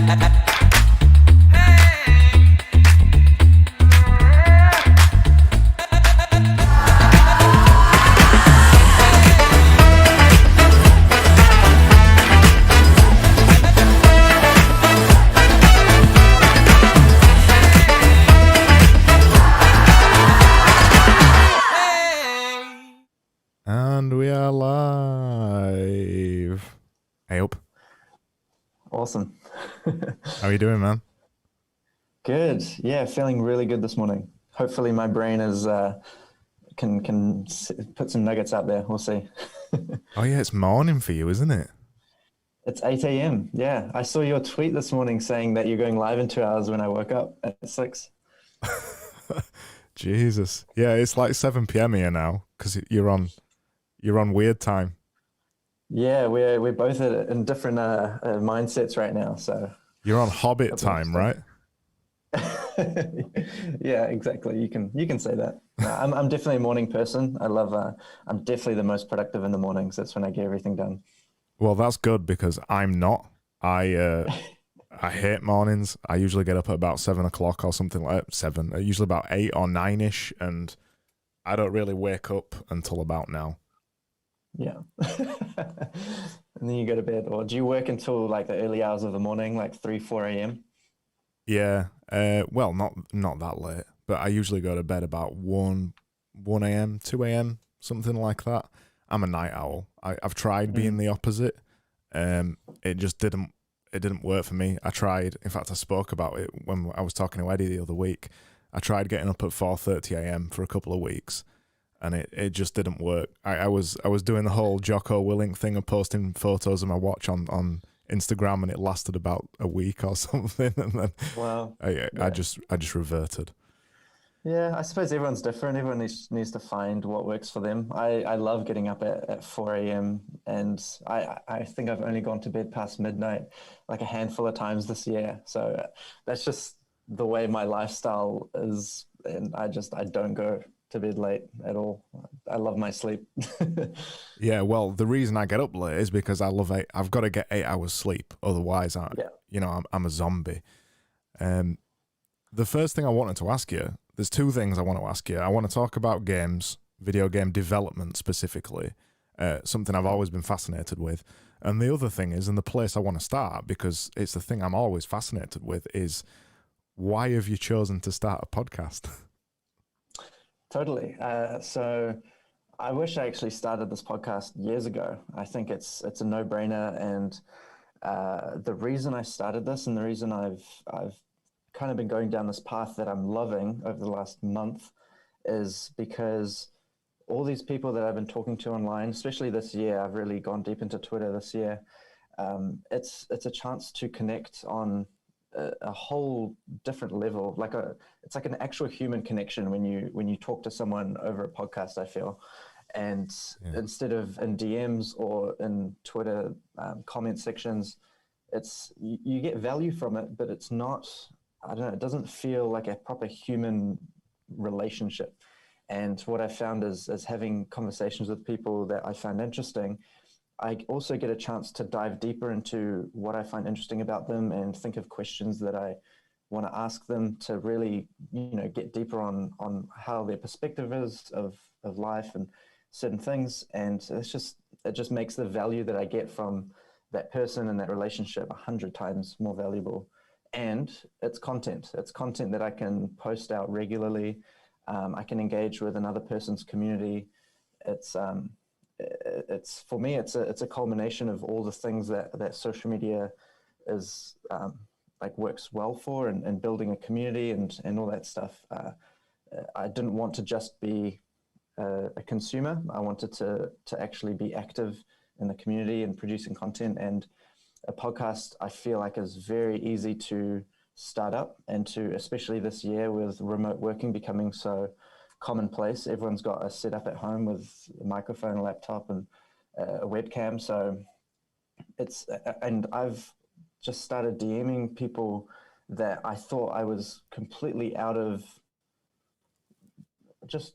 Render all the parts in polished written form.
And we are live. Hey up. Awesome. How are you doing, man? Good. Yeah, feeling really good this morning. Hopefully my brain is can put some nuggets out there. We'll see. Oh yeah, it's morning for you, isn't it? It's 8 a.m. Yeah, I saw your tweet this morning saying that you're going live in 2 hours when I woke up at 6. Jesus. Yeah, it's like 7 p.m. here now because you're on weird time. Yeah, we're both in different mindsets right now. So You're on Hobbit time, right? yeah, exactly. You can say that. No, I'm definitely a morning person. I love. I'm definitely the most productive in the mornings. That's when I get everything done. Well, that's good because I'm not. I hate mornings. I usually get up at about 7 o'clock or something like 7. Usually about 8 or 9ish, and I don't really wake up until about now. Yeah. And then you go to bed, or do you work until like the early hours of the morning, like 3, 4 a.m.? Yeah. Well, not that late, but I usually go to bed about 1 a.m., 2 a.m., something like that. I'm a night owl. I've tried being the opposite. It just didn't work for me. I tried. In fact, I spoke about it when I was talking to Eddie the other week. I tried getting up at 4:30 a.m. for a couple of weeks, and it just didn't work. I was doing the whole Jocko Willink thing of posting photos of my watch on Instagram, and it lasted about a week or something, and then Wow. I just reverted. Yeah, I suppose everyone's different. Everyone needs to find what works for them. I love getting up at 4 a.m. and I think I've only gone to bed past midnight like a handful of times this year. So that's just the way my lifestyle is, and I don't go to bed late at all. I love my sleep. Yeah, well, the reason I get up late is because I've got to get 8 hours sleep. Otherwise, I'm a zombie. The first thing I wanted to ask you, there's 2 things I want to ask you. I want to talk about games, video game development specifically, something I've always been fascinated with. And the other thing is, and the place I want to start, because it's the thing I'm always fascinated with, is why have you chosen to start a podcast? Totally. So I wish I actually started this podcast years ago. I think it's a no-brainer, and the reason I started this, and the reason I've kind of been going down this path that I'm loving over the last month, is because all these people that I've been talking to online, especially this year, I've really gone deep into Twitter this year. It's a chance to connect on a whole different level. It's like an actual human connection when you talk to someone over a podcast, I feel. And instead of in DMs or in Twitter comment sections, you get value from it, but it's not, I don't know, it doesn't feel like a proper human relationship. And what I found is having conversations with people that I find interesting, I also get a chance to dive deeper into what I find interesting about them and think of questions that I want to ask them to really, get deeper on how their perspective is of life and certain things. And it just makes the value that I get from that person and that relationship 100 times more valuable. And it's content that I can post out regularly. I can engage with another person's community. It's for me, it's a culmination of all the things that social media is works well for, and building a community and all that stuff. I didn't want to just be a consumer. I wanted to actually be active in the community and producing content. And a podcast, I feel like, is very easy to start up, and to, especially this year with remote working becoming so commonplace. Everyone's got a setup at home with a microphone, a laptop, and a webcam. So and I've just started DMing people that I thought I was completely out of, just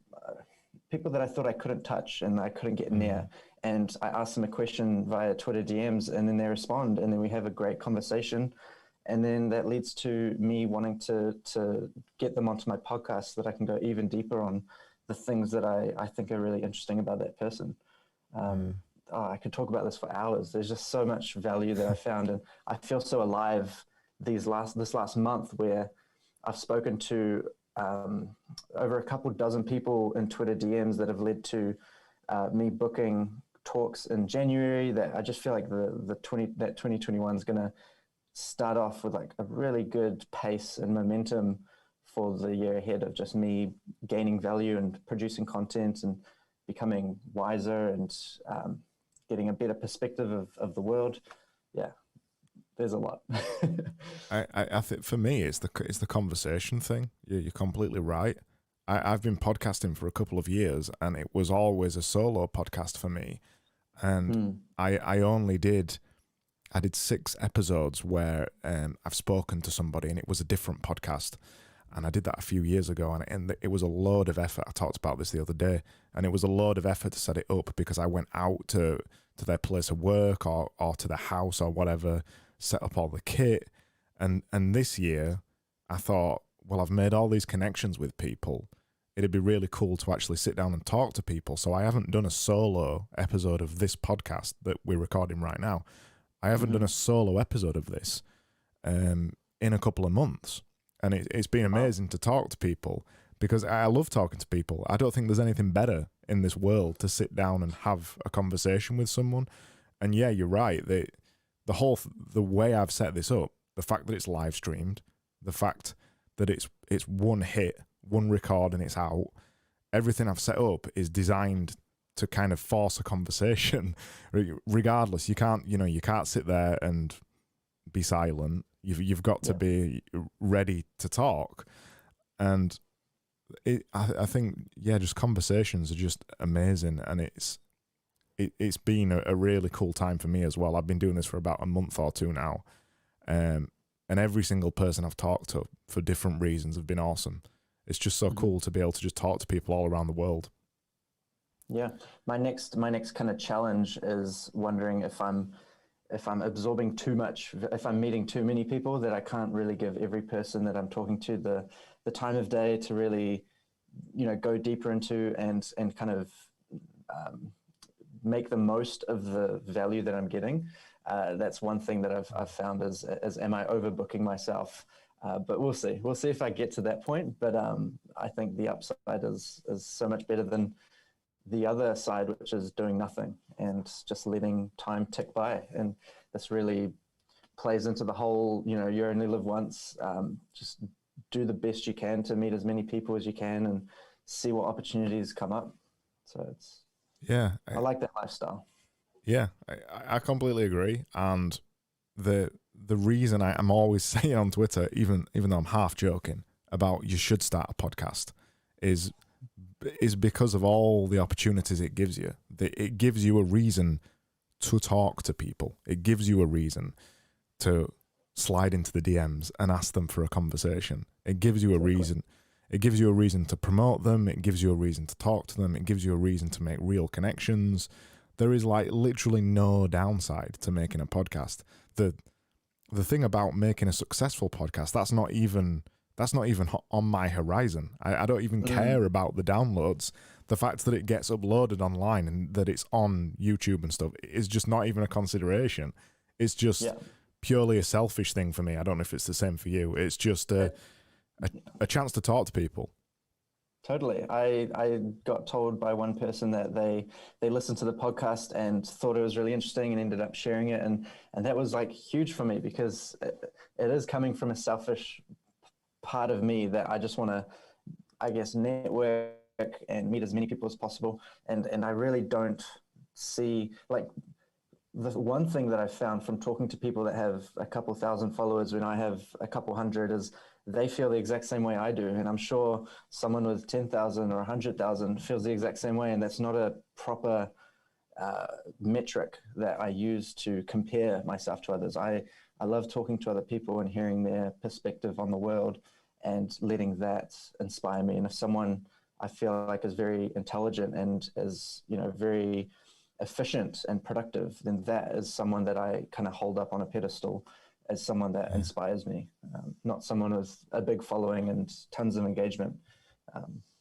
people that I thought I couldn't touch and I couldn't get near. And I ask them a question via Twitter DMs, and then they respond, and then we have a great conversation. And then that leads to me wanting to get them onto my podcast so that I can go even deeper on the things that I think are really interesting about that person. I could talk about this for hours. There's just so much value that I found, and I feel so alive this last month, where I've spoken to over a couple dozen people in Twitter DMs that have led to me booking talks in January. That I just feel like that 2021 is going to start off with like a really good pace and momentum for the year ahead, of just me gaining value and producing content and becoming wiser and getting a better perspective of the world. Yeah, there's a lot. I think for me, it's the conversation thing. You're completely right. I've been podcasting for a couple of years, and it was always a solo podcast for me. And I did 6 episodes where I've spoken to somebody, and it was a different podcast. And I did that a few years ago, and it was a load of effort. I talked about this the other day, and it was a load of effort to set it up, because I went out to their place of work or to the house or whatever, set up all the kit. And this year, I thought, well, I've made all these connections with people. It'd be really cool to actually sit down and talk to people. So I haven't done a solo episode of this podcast that we're recording right now. I haven't done a solo episode of this in a couple of months. And it's been amazing to talk to people, because I love talking to people. I don't think there's anything better in this world to sit down and have a conversation with someone. And yeah, you're right. The way I've set this up, the fact that it's live streamed, the fact that it's one hit, one record, and it's out, everything I've set up is designed to kind of force a conversation. Regardless, you can't sit there and be silent. You've got to be ready to talk. And I think, just conversations are just amazing. And it's been a really cool time for me as well. I've been doing this for about a month or two now. And every single person I've talked to for different reasons have been awesome. It's just so cool to be able to just talk to people all around the world. Yeah. My next kind of challenge is wondering if I'm absorbing too much, if I'm meeting too many people, that I can't really give every person that I'm talking to the time of day to really, go deeper into and kind of make the most of the value that I'm getting. That's one thing that I've found is am I overbooking myself? But we'll see. We'll see if I get to that point. But I think the upside is so much better than the other side, which is doing nothing and just letting time tick by. And this really plays into the whole, you only live once. Just do the best you can to meet as many people as you can and see what opportunities come up. So I like that lifestyle. Yeah, I completely agree. And the reason I'm always saying on Twitter, even though I'm half joking about you should start a podcast, is because of all the opportunities it gives you. It gives you a reason to talk to people. It gives you a reason to slide into the DMs and ask them for a conversation. It gives you a reason. It gives you a reason to promote them. It gives you a reason to talk to them. It gives you a reason to make real connections. There is literally no downside to making a podcast. The thing about making a successful podcast, that's not even on my horizon. I don't even care about the downloads. The fact that it gets uploaded online and that it's on YouTube and stuff is just not even a consideration. It's just purely a selfish thing for me. I don't know if it's the same for you. It's just a chance to talk to people. Totally. I got told by one person that they listened to the podcast and thought it was really interesting and ended up sharing it. And that was huge for me, because it is coming from a selfish part of me that I just want to, I guess, network and meet as many people as possible. And I really don't see, the one thing that I found from talking to people that have a couple thousand followers when I have a couple hundred is they feel the exact same way I do. And I'm sure someone with 10,000 or 100,000 feels the exact same way. And that's not a proper metric that I use to compare myself to others. I love talking to other people and hearing their perspective on the world and letting that inspire me. And if someone I feel like is very intelligent and is, very efficient and productive, then that is someone that I kind of hold up on a pedestal as someone that inspires me, not someone with a big following and tons of engagement.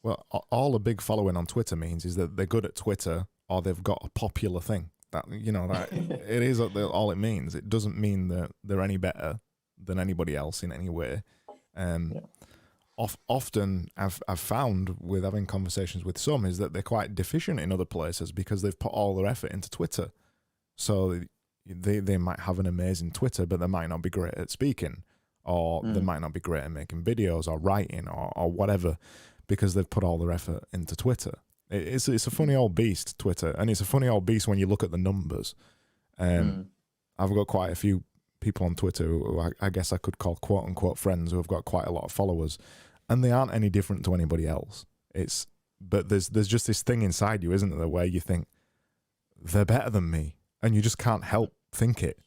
Well, all a big following on Twitter means is that they're good at Twitter or they've got a popular thing. That, you know, that it is all it means. It doesn't mean that they're any better than anybody else in any way. Often I've found with having conversations with some is that they're quite deficient in other places because they've put all their effort into Twitter. So they might have an amazing Twitter, but they might not be great at speaking, or they might not be great at making videos or writing or whatever, because they've put all their effort into Twitter. It's a funny old beast, Twitter, and it's a funny old beast when you look at the numbers. I've got quite a few people on Twitter who I guess I could call quote unquote friends who have got quite a lot of followers, and they aren't any different to anybody else. But there's just this thing inside you, isn't there, where you think they're better than me, and you just can't help think it,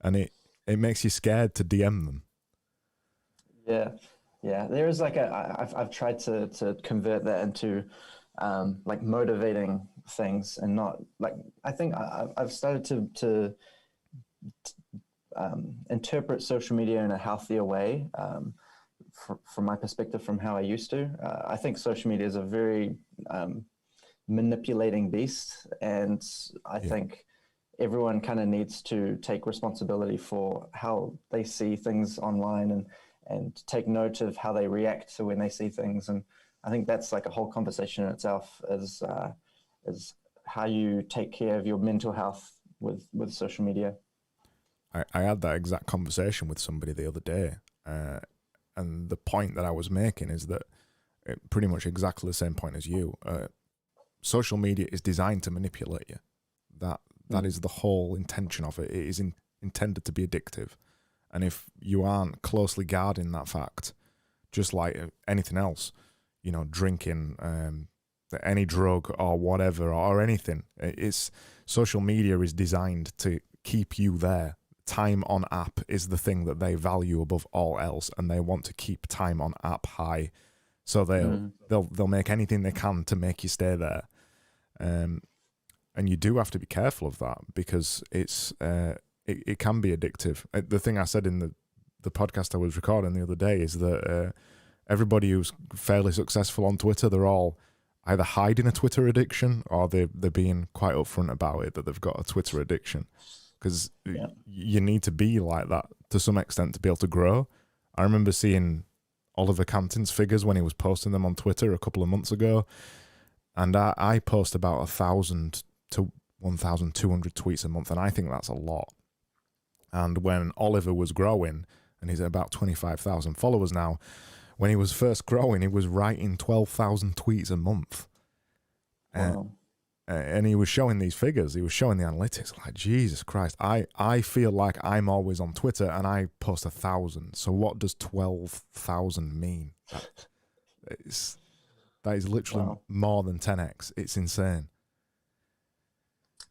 and it makes you scared to DM them. Yeah. There is like I've tried to convert that into like motivating things, and not like, I think I've started to interpret social media in a healthier way, from my perspective, from how I used to. I think social media is a very manipulating beast, and I think everyone kind of needs to take responsibility for how they see things online, and take note of how they react to when they see things. And I think that's like a whole conversation in itself, is how you take care of your mental health with social media. I had that exact conversation with somebody the other day, and the point that I was making is that pretty much exactly the same point as you. Social media is designed to manipulate you. That is the whole intention of it. It is intended to be addictive. And if you aren't closely guarding that fact, just like anything else, you know, drinking, any drug or whatever, or anything, social media is designed to keep you there. Time on app is the thing that they value above all else, and they want to keep time on app high. So they'll make anything they can to make you stay there. And you do have to be careful of that, because it can be addictive. The thing I said in the podcast I was recording the other day is that everybody who's fairly successful on Twitter, they're all either hiding a Twitter addiction, or they're being quite upfront about it, that they've got a Twitter addiction. Because you need to be like that to some extent to be able to grow. I remember seeing Oliver Canton's figures when he was posting them on Twitter a couple of months ago, and I post about 1,000 to 1,200 tweets a month, and I think that's a lot. And when Oliver was growing, and he's at about 25,000 followers now, when he was first growing, he was writing 12,000 tweets a month. Wow. And he was showing these figures, he was showing the analytics, like, Jesus Christ, I feel like I'm always on Twitter and I post 1,000. So what does 12,000 mean? That is literally more than 10x. It's insane.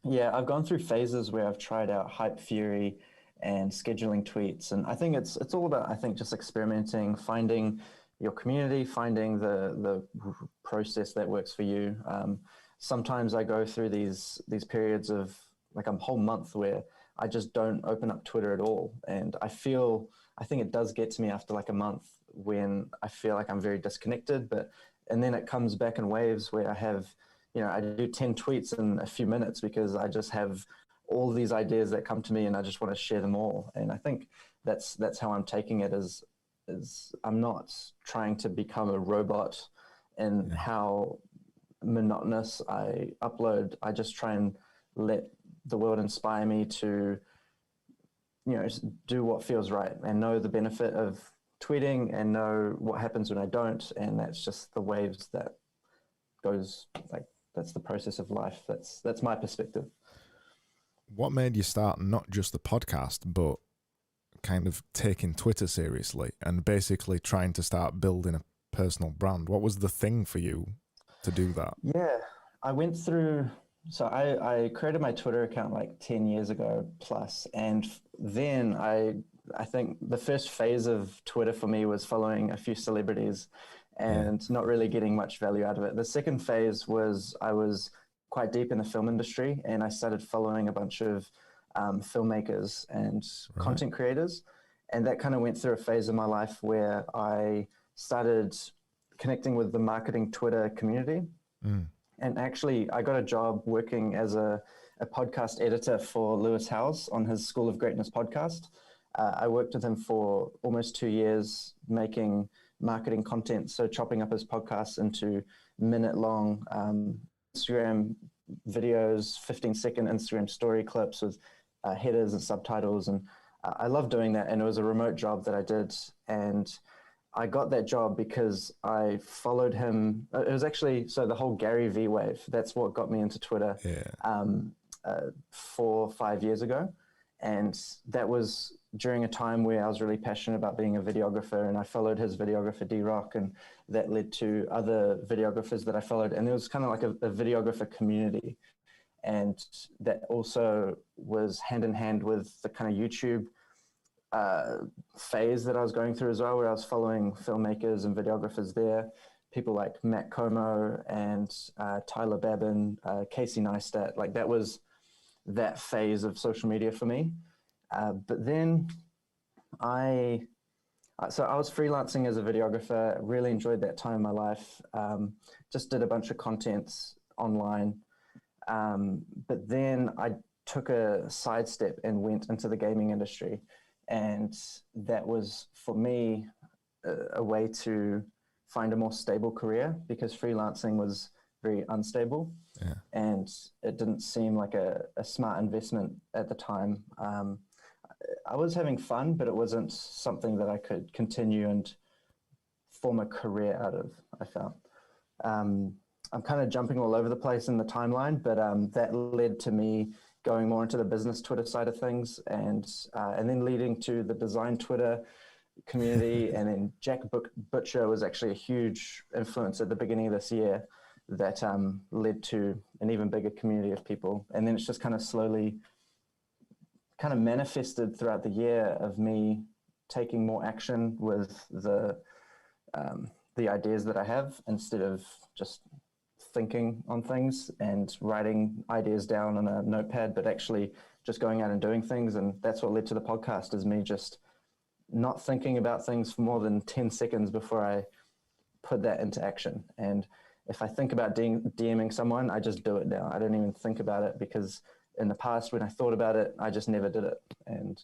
Yeah, I've gone through phases where I've tried out Hype Fury and scheduling tweets. And I think it's all about, I think, just experimenting, finding your community, finding the process that works for you. Sometimes I go through these periods of like a whole month where I just don't open up Twitter at all. And I think it does get to me after like a month when I feel like I'm very disconnected, and then it comes back in waves where I have, I do 10 tweets in a few minutes because I just have all these ideas that come to me and I just want to share them all. And I think that's how I'm taking it, is I'm not trying to become a robot in how monotonous I upload. I just try and let the world inspire me to, do what feels right, and know the benefit of tweeting, and know what happens when I don't. And that's just the waves that goes, like, that's the process of life. That's my perspective. What made you start not just the podcast, but kind of taking Twitter seriously and basically trying to start building a personal brand? What was the thing for you to do that? Yeah, I went through, so I created my Twitter account like 10 years ago plus. And then I think the first phase of Twitter for me was following a few celebrities and not really getting much value out of it. The second phase was I was quite deep in the film industry, and I started following a bunch of filmmakers and content creators. And that kind of went through a phase of my life where I started connecting with the marketing Twitter community. And actually, I got a job working as a podcast editor for Lewis Howes on his School of Greatness podcast. I worked with him for almost 2 years making marketing content, so chopping up his podcasts into minute-long Instagram videos, 15-second Instagram story clips with headers and subtitles. And I love doing that. And it was a remote job that I did. And I got that job because I followed him. It was actually, so the whole Gary V wave, that's what got me into Twitter 4 or 5 years ago. And that was during a time where I was really passionate about being a videographer, and I followed his videographer D-Rock, and that led to other videographers that I followed. And it was kind of like a videographer community. And that also was hand in hand with the kind of YouTube phase that I was going through as well, where I was following filmmakers and videographers there, people like Matt Como and Tyler Babin, Casey Neistat. Like that was that phase of social media for me. But then I was freelancing as a videographer, really enjoyed that time in my life, just did a bunch of contents online. But then I took a sidestep and went into the gaming industry. And that was, for me, a way to find a more stable career, because freelancing was very unstable. Yeah. And it didn't seem like a smart investment at the time. I was having fun, but it wasn't something that I could continue and form a career out of, I felt. I'm kind of jumping all over the place in the timeline, but that led to me going more into the business Twitter side of things, and then leading to the design Twitter community. And then Jack Butcher was actually a huge influence at the beginning of this year that led to an even bigger community of people. And then it's just kind of slowly kind of manifested throughout the year of me taking more action with the ideas that I have, instead of just thinking on things and writing ideas down on a notepad, but actually just going out and doing things. And that's what led to the podcast, is me just not thinking about things for more than 10 seconds before I put that into action. And if I think about DMing someone, I just do it now. I don't even think about it, because in the past, when I thought about it, I just never did it. And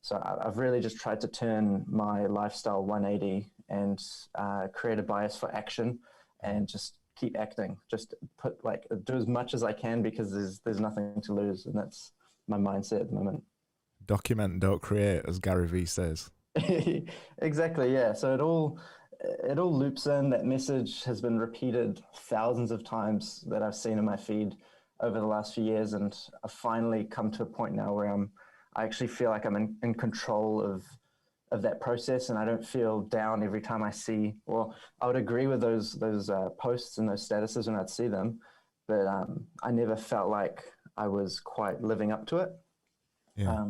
so I've really just tried to turn my lifestyle 180 and create a bias for action, and just keep acting. Just do as much as I can, because there's nothing to lose. And that's my mindset at the moment. Document, don't create, as Gary Vee says. Exactly, yeah. So it all loops in. That message has been repeated thousands of times that I've seen in my feed over the last few years. And I've finally come to a point now where I actually feel like I'm in control of that process, and I don't feel down every time I see, well, I would agree with those posts and those statuses when I'd see them, but I never felt like I was quite living up to it. Yeah.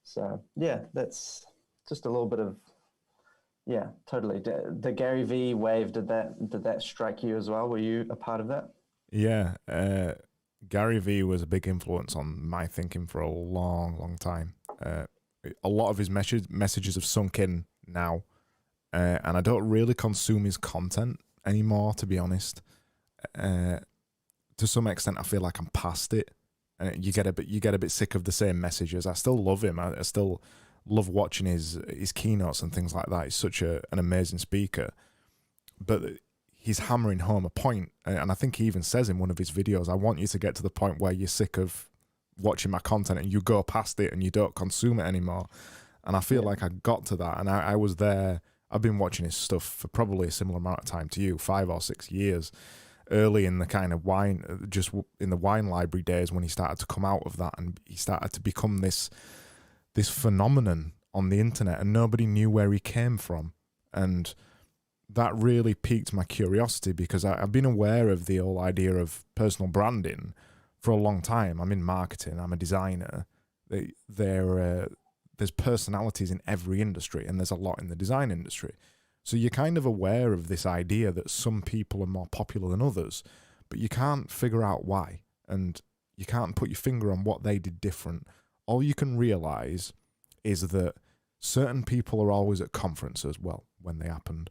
So yeah, that's just a little bit of, yeah, totally. The Gary V wave, did that strike you as well? Were you a part of that? Yeah. Gary V was a big influence on my thinking for a long, long time. A lot of his messages have sunk in now, and I don't really consume his content anymore, to be honest. To some extent, I feel like I'm past it. You get a bit sick of the same messages. I still love him. I still love watching his keynotes and things like that. He's such an amazing speaker, but he's hammering home a point, and I think he even says in one of his videos, I want you to get to the point where you're sick of watching my content and you go past it and you don't consume it anymore. And I feel like I got to that, and I was there. I've been watching his stuff for probably a similar amount of time to you, 5 or 6 years, early in the kind of wine, just in the wine library days, when he started to come out of that, and he started to become this phenomenon on the internet, and nobody knew where he came from. And that really piqued my curiosity, because I've been aware of the whole idea of personal branding for a long time. I'm in marketing, I'm a designer. There's personalities in every industry, and there's a lot in the design industry. So you're kind of aware of this idea that some people are more popular than others, but you can't figure out why, and you can't put your finger on what they did different. All you can realize is that certain people are always at conferences, well, when they happened.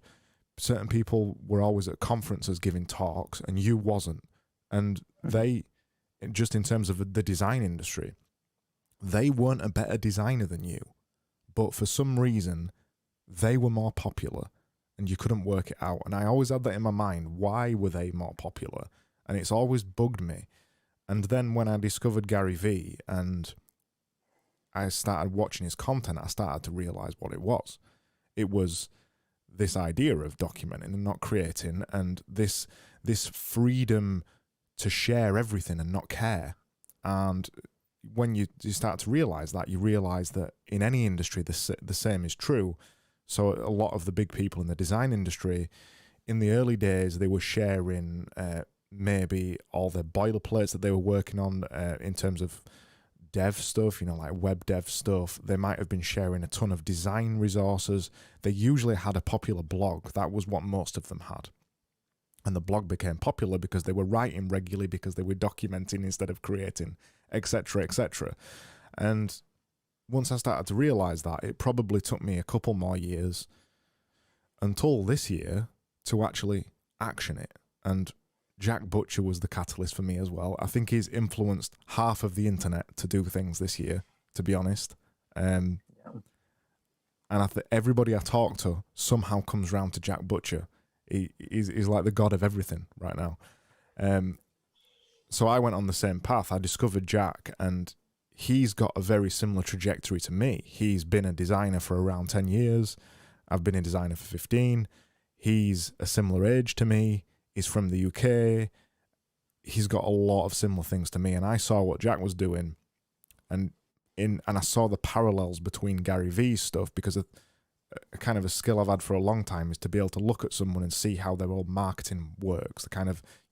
Certain people were always at conferences giving talks, and you wasn't. And they, just in terms of the design industry, they weren't a better designer than you. But for some reason, they were more popular, and you couldn't work it out. And I always had that in my mind. Why were they more popular? And it's always bugged me. And then when I discovered Gary Vee and I started watching his content, I started to realize what it was. It was this idea of documenting and not creating, and this freedom to share everything and not care. And when you start to realize that, you realize that in any industry, the same is true. So a lot of the big people in the design industry, in the early days, they were sharing maybe all the boilerplates that they were working on in terms of dev stuff, like web dev stuff. They might have been sharing a ton of design resources. They usually had a popular blog. That was what most of them had. And the blog became popular because they were writing regularly, because they were documenting instead of creating, etc., etc. And once I started to realize that, it probably took me a couple more years until this year to actually action it. And Jack Butcher was the catalyst for me as well. I think he's influenced half of the internet to do things this year, to be honest. And I think everybody I talk to somehow comes round to Jack Butcher. He's like the god of everything right now. So I went on the same path. I discovered Jack, and he's got a very similar trajectory to me. He's been a designer for around 10 years. I've been a designer for 15. He's a similar age to me. He's from the UK. He's got a lot of similar things to me. And I saw what Jack was doing, and I saw the parallels between Gary Vee's stuff, because a kind of a skill I've had for a long time is to be able to look at someone and see how their old marketing works.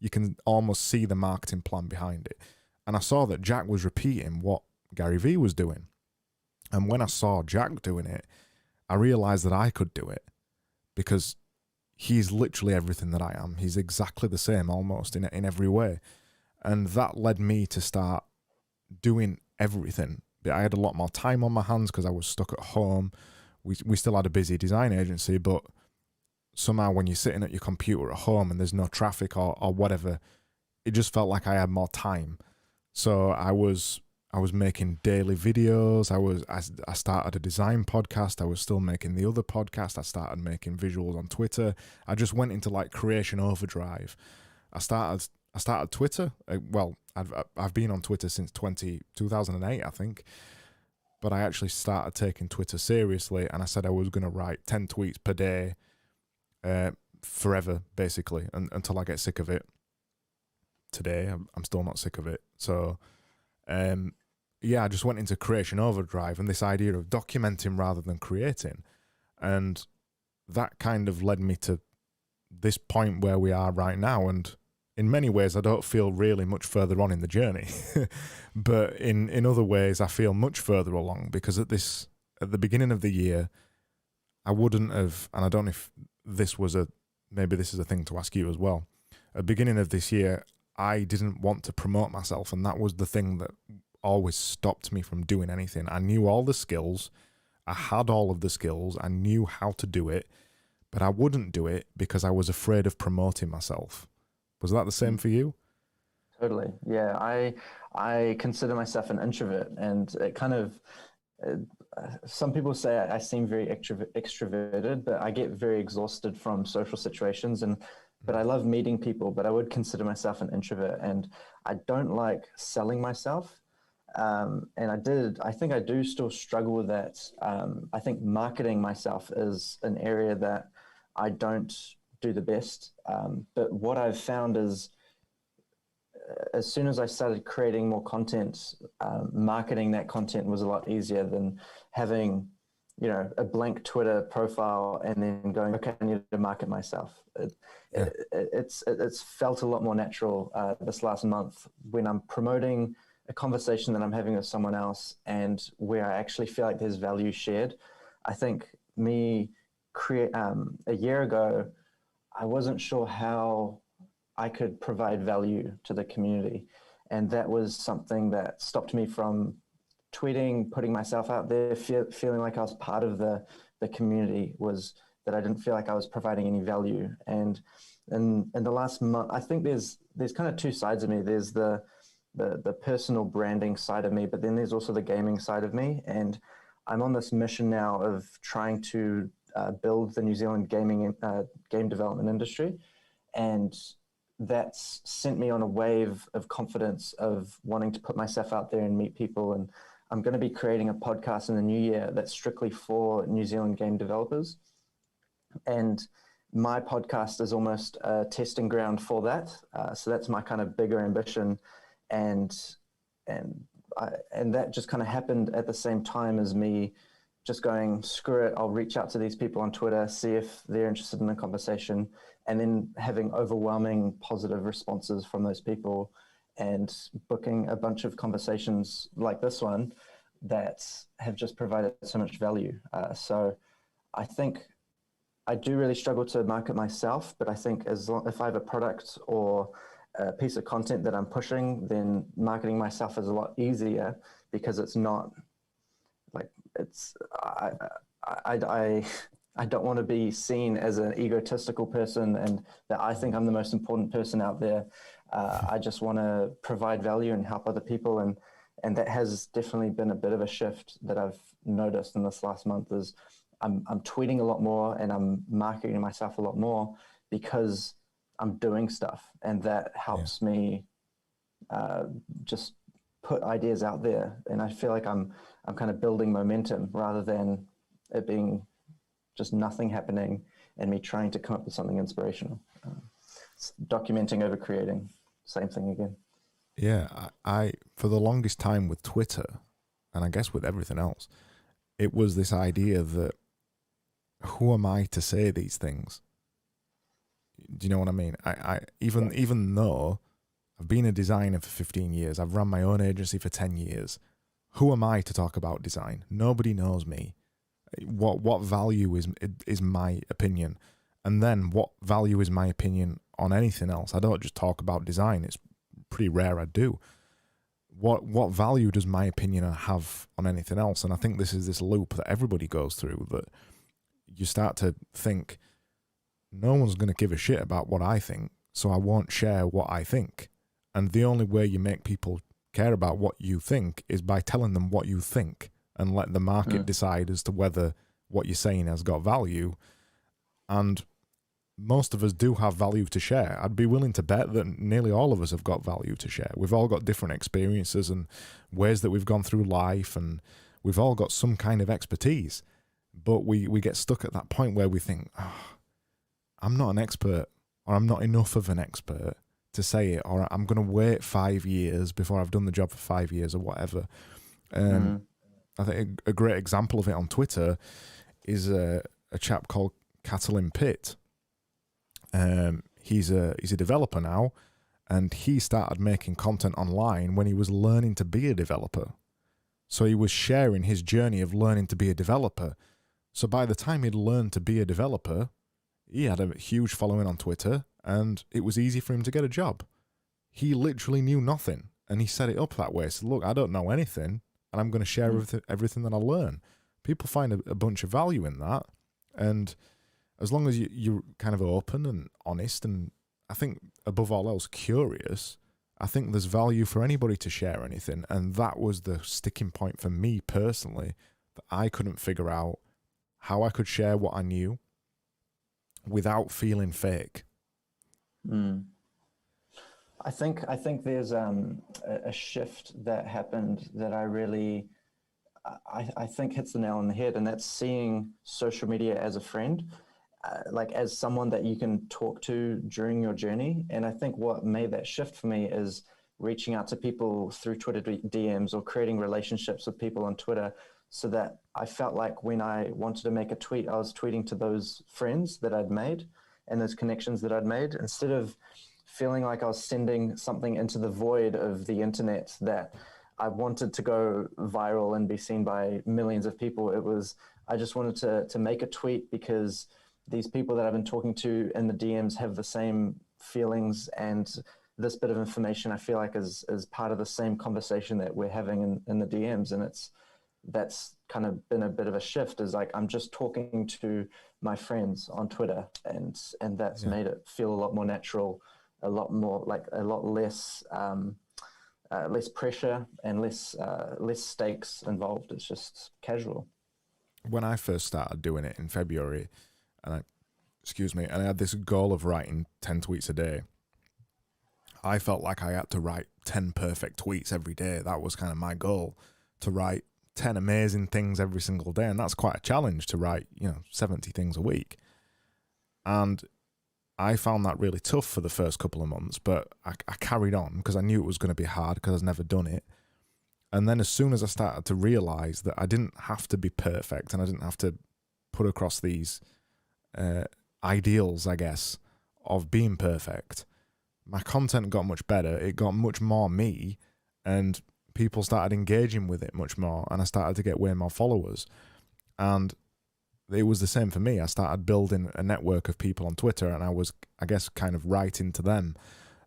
You can almost see the marketing plan behind it. And I saw that Jack was repeating what Gary Vee was doing. And when I saw Jack doing it, I realized that I could do it, because he's literally everything that I am. He's exactly the same almost in every way. And that led me to start doing everything. I had a lot more time on my hands because I was stuck at home. We still had a busy design agency, but somehow when you're sitting at your computer at home and there's no traffic or whatever, it just felt like I had more time. So I was making daily videos. I started a design podcast. I was still making the other podcast. I started making visuals on Twitter. I just went into like creation overdrive. I started Twitter. Well, I've been on Twitter since 2008, I think. But I actually started taking Twitter seriously, and I said I was going to write 10 tweets per day forever, basically, until I get sick of it. Today, I'm still not sick of it. So, I just went into creation overdrive and this idea of documenting rather than creating. And that kind of led me to this point where we are right now. And in many ways, I don't feel really much further on in the journey. But in other ways, I feel much further along, because at the beginning of the year, I wouldn't have, and I don't know if maybe this is a thing to ask you as well. At the beginning of this year, I didn't want to promote myself, and that was the thing that always stopped me from doing anything. I knew all the skills. I had all of the skills. I knew how to do it, but I wouldn't do it because I was afraid of promoting myself. Was that the same for you? Totally. Yeah. I consider myself an introvert, and it kind of, some people say I seem very extroverted, but I get very exhausted from social situations, but I love meeting people, but I would consider myself an introvert, and I don't like selling myself. And I think I do still struggle with that. I think marketing myself is an area that I don't do the best. But what I've found is, as soon as I started creating more content, marketing that content was a lot easier than having, a blank Twitter profile and then going, okay, I need to market myself. It's felt a lot more natural this last month when I'm promoting a conversation that I'm having with someone else, and where I actually feel like there's value shared. I think a year ago, I wasn't sure how I could provide value to the community. And that was something that stopped me from tweeting, putting myself out there, feeling like I was part of the community, was that I didn't feel like I was providing any value. And in the last month, I think there's kind of two sides of me. There's the personal branding side of me, but then there's also the gaming side of me. And I'm on this mission now of trying to build the New Zealand game development industry. And that's sent me on a wave of confidence of wanting to put myself out there and meet people. And I'm going to be creating a podcast in the new year that's strictly for New Zealand game developers. And my podcast is almost a testing ground for that. So that's my kind of bigger ambition. And that just kind of happened at the same time as me just going, screw it, I'll reach out to these people on Twitter, see if they're interested in the conversation, and then having overwhelming positive responses from those people and booking a bunch of conversations like this one that have just provided so much value. So I think I do really struggle to market myself, but I think if I have a product or a piece of content that I'm pushing, then marketing myself is a lot easier, because it's not like I don't want to be seen as an egotistical person and that I think I'm the most important person out there. I just want to provide value and help other people, and that has definitely been a bit of a shift that I've noticed in this last month. Is I'm tweeting a lot more and I'm marketing myself a lot more because I'm doing stuff, and that helps me just put ideas out there. And I feel like I'm kind of building momentum rather than it being just nothing happening and me trying to come up with something inspirational. Documenting over creating, same thing again. Yeah, I for the longest time with Twitter, and I guess with everything else, it was this idea that who am I to say these things? Do you know what I mean? Even though I've been a designer for 15 years, I've run my own agency for 10 years, who am I to talk about design? Nobody knows me. What value is my opinion? And then what value is my opinion on anything else? I don't just talk about design. It's pretty rare I do. What value does my opinion have on anything else? And I think this is this loop that everybody goes through, that you start to think, no one's going to give a shit about what I think, so I won't share what I think. And the only way you make people care about what you think is by telling them what you think, and let the market decide as to whether what you're saying has got value. And most of us do have value to share. I'd be willing to bet that nearly all of us have got value to share. We've all got different experiences and ways that we've gone through life, and we've all got some kind of expertise. But we get stuck at that point where we think, I'm not an expert, or I'm not enough of an expert to say it, or I'm going to wait 5 years before I've done the job for 5 years or whatever. I think a great example of it on Twitter is a chap called Catalin Pitt. He's a developer now, and he started making content online when he was learning to be a developer. So he was sharing his journey of learning to be a developer. So by the time he'd learned to be a developer, he had a huge following on Twitter, and it was easy for him to get a job. He literally knew nothing, and he set it up that way. So look, I don't know anything, and I'm going to share everything that I learn. People find a bunch of value in that, and as long as you're kind of open and honest, and I think above all else curious, I think there's value for anybody to share anything. And that was the sticking point for me personally, that I couldn't figure out how I could share what I knew without feeling fake. I think there's a shift that happened that I think hits the nail on the head, and that's seeing social media as a friend, like as someone that you can talk to during your journey. And I think what made that shift for me is reaching out to people through Twitter DMs or creating relationships with people on Twitter, so that I felt like when I wanted to make a tweet, I was tweeting to those friends that I'd made and those connections that I'd made, instead of feeling like I was sending something into the void of the internet that I wanted to go viral and be seen by millions of people. I just wanted to make a tweet because these people that I've been talking to in the DMs have the same feelings and this bit of information, I feel like is part of the same conversation that we're having in the DMs. And that's kind of been a bit of a shift, is like, I'm just talking to my friends on Twitter, and that's made it feel a lot more natural, a lot more like a lot less, less pressure and less stakes involved. It's just casual. When I first started doing it in February, and I had this goal of writing 10 tweets a day, I felt like I had to write 10 perfect tweets every day. That was kind of my goal, to write 10 amazing things every single day. And that's quite a challenge, to write, 70 things a week. And I found that really tough for the first couple of months, but I carried on because I knew it was going to be hard because I'd never done it. And then as soon as I started to realize that I didn't have to be perfect and I didn't have to put across these ideals, I guess, of being perfect, my content got much better. It got much more me, and people started engaging with it much more, and I started to get way more followers. And it was the same for me. I started building a network of people on Twitter, and I was, I guess, kind of writing to them,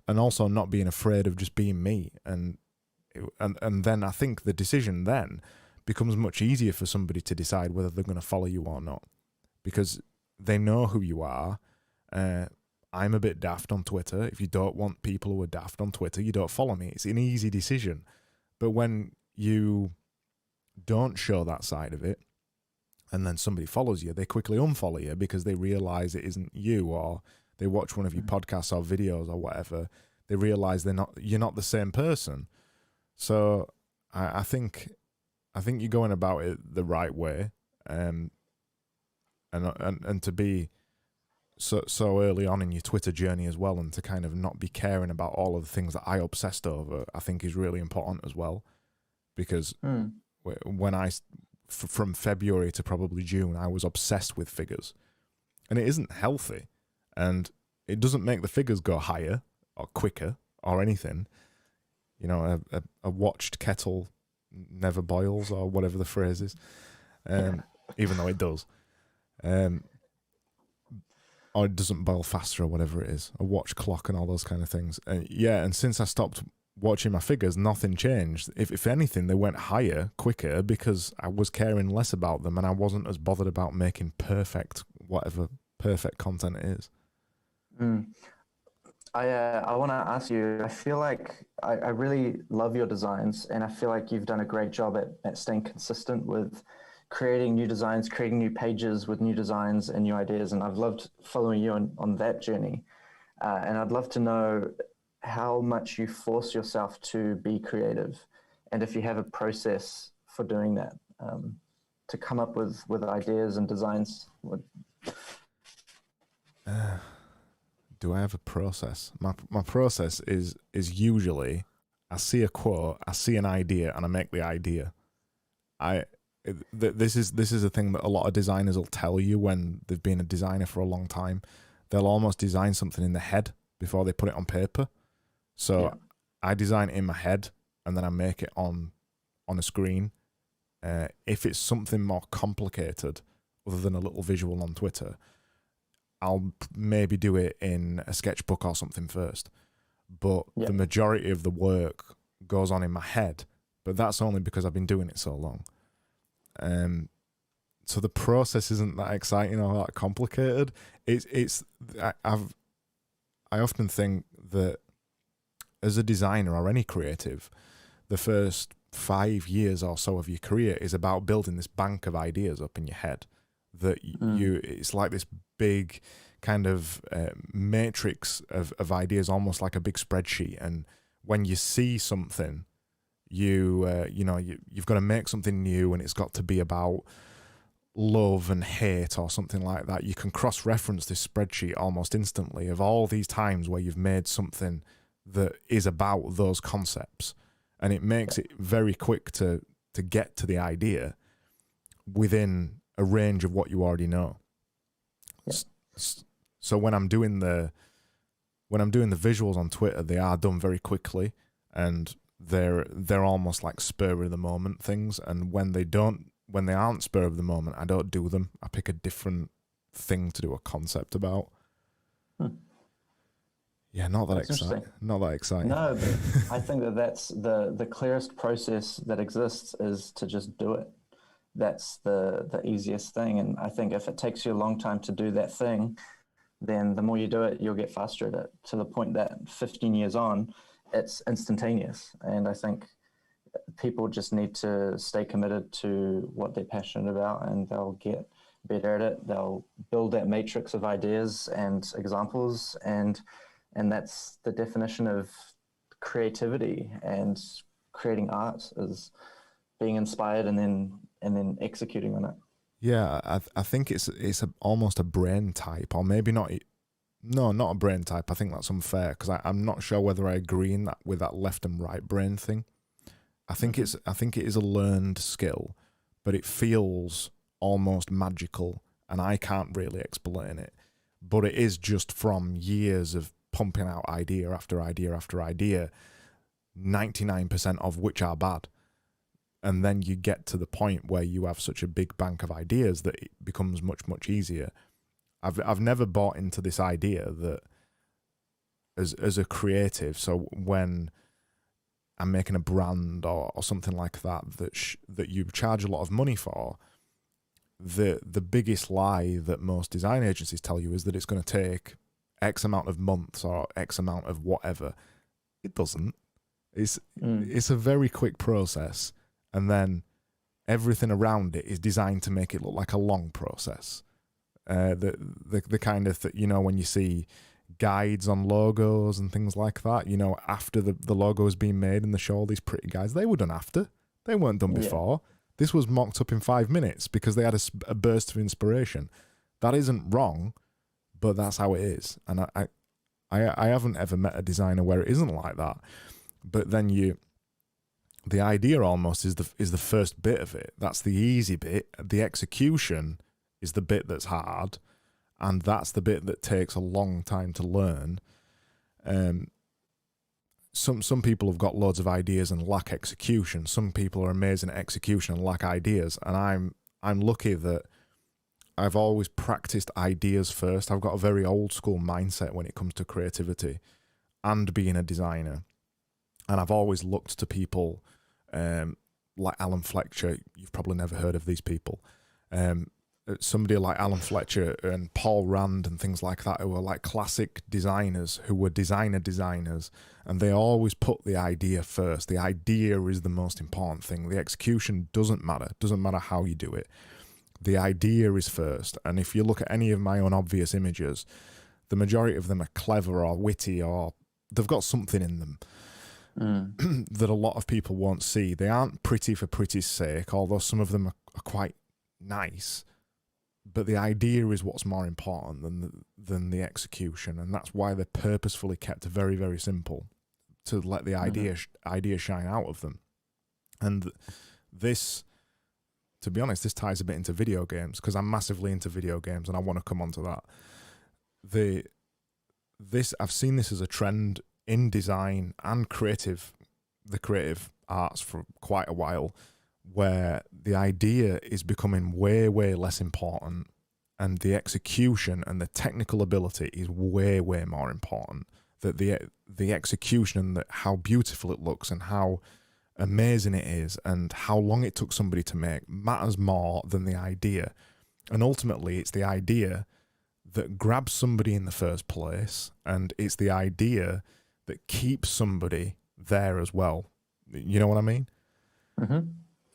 and also not being afraid of just being me. And then I think the decision then becomes much easier for somebody to decide whether they're going to follow you or not, because they know who you are. I'm a bit daft on Twitter. If you don't want people who are daft on Twitter, you don't follow me. It's an easy decision. But when you don't show that side of it, and then somebody follows you, they quickly unfollow you because they realize it isn't you, or they watch one of your podcasts or videos or whatever. They realize you're not the same person. So I think you're going about it the right way, and to be so early on in your Twitter journey as well, and to kind of not be caring about all of the things that I obsessed over, I think is really important as well. Because when from February to probably June, I was obsessed with figures, and it isn't healthy, and it doesn't make the figures go higher or quicker or anything. A watched kettle never boils, or whatever the phrase is, even though it does. Or it doesn't boil faster, or whatever it is. A watch clock and all those kind of things. And since I stopped watching my figures, nothing changed. If anything, they went higher, quicker, because I was caring less about them, and I wasn't as bothered about making whatever perfect content it is. I want to ask you, I feel like I really love your designs, and I feel like you've done a great job at staying consistent with creating new designs, creating new pages with new designs and new ideas. And I've loved following you on that journey. And I'd love to know how much you force yourself to be creative, and if you have a process for doing that, to come up with ideas and designs. Do I have a process? My process is usually, I see a quote, I see an idea, and I make the idea. This is a thing that a lot of designers will tell you when they've been a designer for a long time. They'll almost design something in their head before they put it on paper. So I design it in my head, and then I make it on a screen. If it's something more complicated, other than a little visual on Twitter, I'll maybe do it in a sketchbook or something first. But the majority of the work goes on in my head. But that's only because I've been doing it so long. So the process isn't that exciting or that complicated. I often think that as a designer or any creative, the first 5 years or so of your career is about building this bank of ideas up in your head. That it's like this big kind of matrix of ideas, almost like a big spreadsheet. And when you see something, you've got to make something new, and it's got to be about love and hate or something like that. You can cross-reference this spreadsheet almost instantly of all these times where you've made something that is about those concepts, and it makes it very quick to get to the idea within a range of what you already know. So when I'm doing the visuals on Twitter, they are done very quickly, and they're almost like spur of the moment things. And when they aren't spur of the moment, I don't do them. I pick a different thing to do a concept about. Yeah, not that That's exciting. interesting. Not that exciting. No, but I think that that's the clearest process that exists is to just do it. That's the easiest thing. And I think if it takes you a long time to do that thing, then the more you do it, you'll get faster at it to the point that 15 years on, it's instantaneous. And I think people just need to stay committed to what they're passionate about, and they'll get better at it. They'll build that matrix of ideas and examples, and that's the definition of creativity and creating art, is being inspired and then executing on it. Yeah, I think almost a brain type, or maybe not. No, not a brain type. I think that's unfair because I'm not sure whether I agree in that with that left and right brain thing. I think it is a learned skill, but it feels almost magical, and I can't really explain it. But it is just from years of pumping out idea after idea after idea, 99% of which are bad. And then you get to the point where you have such a big bank of ideas that it becomes much, much easier. I've never bought into this idea that as a creative, so when I'm making a brand or something like that that you charge a lot of money for, the biggest lie that most design agencies tell you is that it's going to take X amount of months or X amount of whatever. It doesn't. It's a very quick process, and then everything around it is designed to make it look like a long process. The kind of when you see guides on logos and things like that, after the logo has been made and they show all these pretty guides, they were done after. They weren't done before. This was mocked up in 5 minutes because they had a burst of inspiration. That isn't wrong, but that's how it is. And I haven't ever met a designer where it isn't like that. But then the idea almost is the first bit of it. That's the easy bit. The execution is the bit that's hard, and that's the bit that takes a long time to learn. Some people have got loads of ideas and lack execution. Some people are amazing at execution and lack ideas. And I'm lucky that I've always practiced ideas first. I've got a very old school mindset when it comes to creativity and being a designer. And I've always looked to people like Alan Fletcher. You've probably never heard of these people. Somebody like Alan Fletcher and Paul Rand and things like that, who were like classic designers, who were designers, and they always put the idea first. The idea is the most important thing. The execution doesn't matter how you do it. The idea is first. And if you look at any of my own obvious images, the majority of them are clever or witty, or they've got something in them that a lot of people won't see. They aren't pretty for pretty's sake, although some of them are quite nice. But the idea is what's more important than the execution, and that's why they're purposefully kept very, very simple, to let the idea shine out of them. And this, to be honest, this ties a bit into video games, because I'm massively into video games, and I want to come on to that. I've seen this as a trend in design and the creative arts for quite a while, where the idea is becoming way, way less important, and the execution and the technical ability is way, way more important. That the execution and how beautiful it looks and how amazing it is and how long it took somebody to make matters more than the idea. And ultimately, it's the idea that grabs somebody in the first place, and it's the idea that keeps somebody there as well. You know what I mean? Mm-hmm.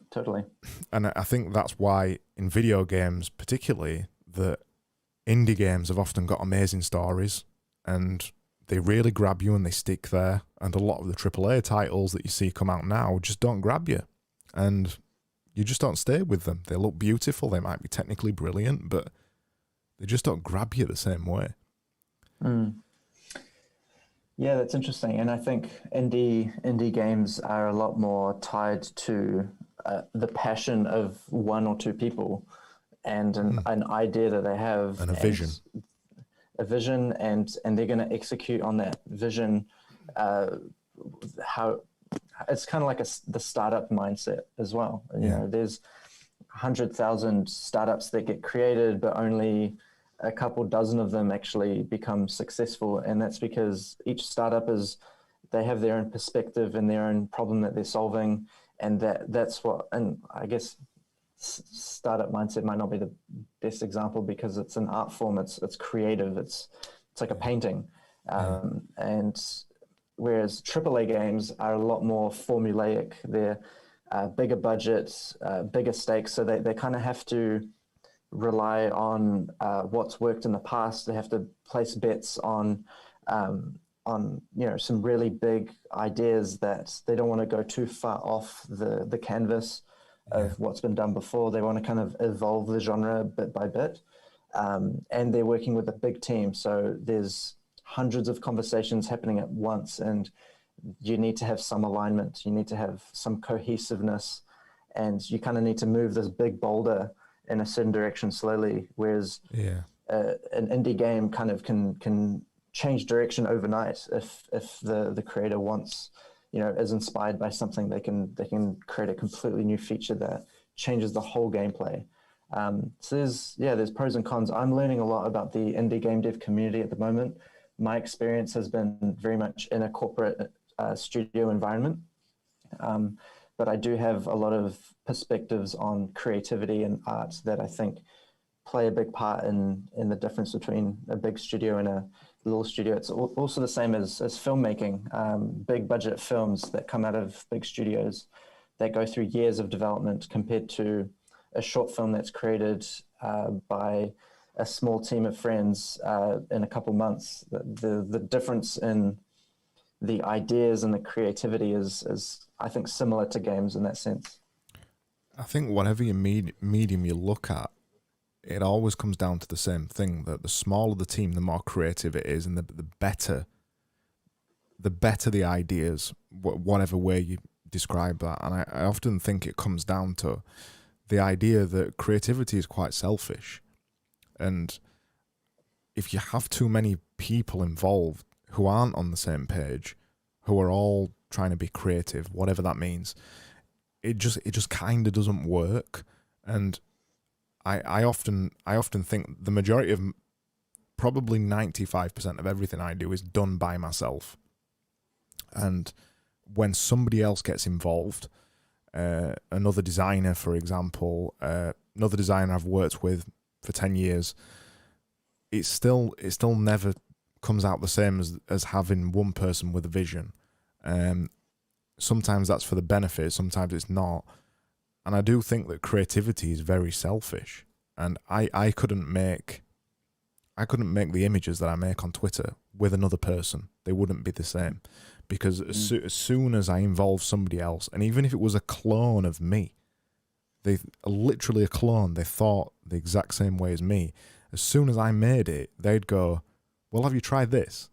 Totally. And I think that's why in video games particularly, that indie games have often got amazing stories, and they really grab you and they stick there. And a lot of the AAA titles that you see come out now just don't grab you, and you just don't stay with them. They look beautiful, they might be technically brilliant, but they just don't grab you the same way. Yeah, that's interesting. And I think indie games are a lot more tied to the passion of one or two people, and an idea that they have, and a vision, and they're going to execute on that vision. How it's kind of like the startup mindset as well. You know, there's 100,000 startups that get created, but only a couple dozen of them actually become successful, and that's because each startup they have their own perspective and their own problem that they're solving, and that's what. And I guess startup mindset might not be the best example because it's an art form. It's creative. It's like a painting, and whereas AAA games are a lot more formulaic. They're bigger budgets, bigger stakes, so they kind of have to rely on what's worked in the past. They have to place bets on some really big ideas that they don't want to go too far off the canvas of what's been done before. They want to kind of evolve the genre bit by bit, and they're working with a big team, so there's hundreds of conversations happening at once, and you need to have some alignment, you need to have some cohesiveness, and you kind of need to move this big boulder in a certain direction slowly, whereas an indie game kind of can change direction overnight if the creator wants, is inspired by something. They can create a completely new feature that changes the whole gameplay. So there's pros and cons. I'm learning a lot about the indie game dev community at the moment. My experience has been very much in a corporate studio environment, but I do have a lot of perspectives on creativity and art that I think play a big part in the difference between a big studio and a little studio. It's also the same as filmmaking. Big budget films that come out of big studios that go through years of development compared to a short film that's created by a small team of friends in a couple months. The difference in the ideas and the creativity is I think similar to games in that sense. I think whatever your medium you look at, it always comes down to the same thing, that the smaller the team, the more creative it is, and the better the ideas, whatever way you describe that. And I often think it comes down to the idea that creativity is quite selfish. And if you have too many people involved who aren't on the same page, who are all trying to be creative, whatever that means, it just kind of doesn't work. And I often think the majority of, probably 95% of everything I do is done by myself. And when somebody else gets involved, another designer, for example, another designer I've worked with for 10 years, it still never comes out the same as having one person with a vision. Sometimes that's for the benefit, sometimes it's not. And I do think that creativity is very selfish. And I couldn't make the images that I make on Twitter with another person. They wouldn't be the same. Because as soon as I involve somebody else, and even if it was a clone of me, literally a clone, they thought the exact same way as me. As soon as I made it, they'd go, well, have you tried this?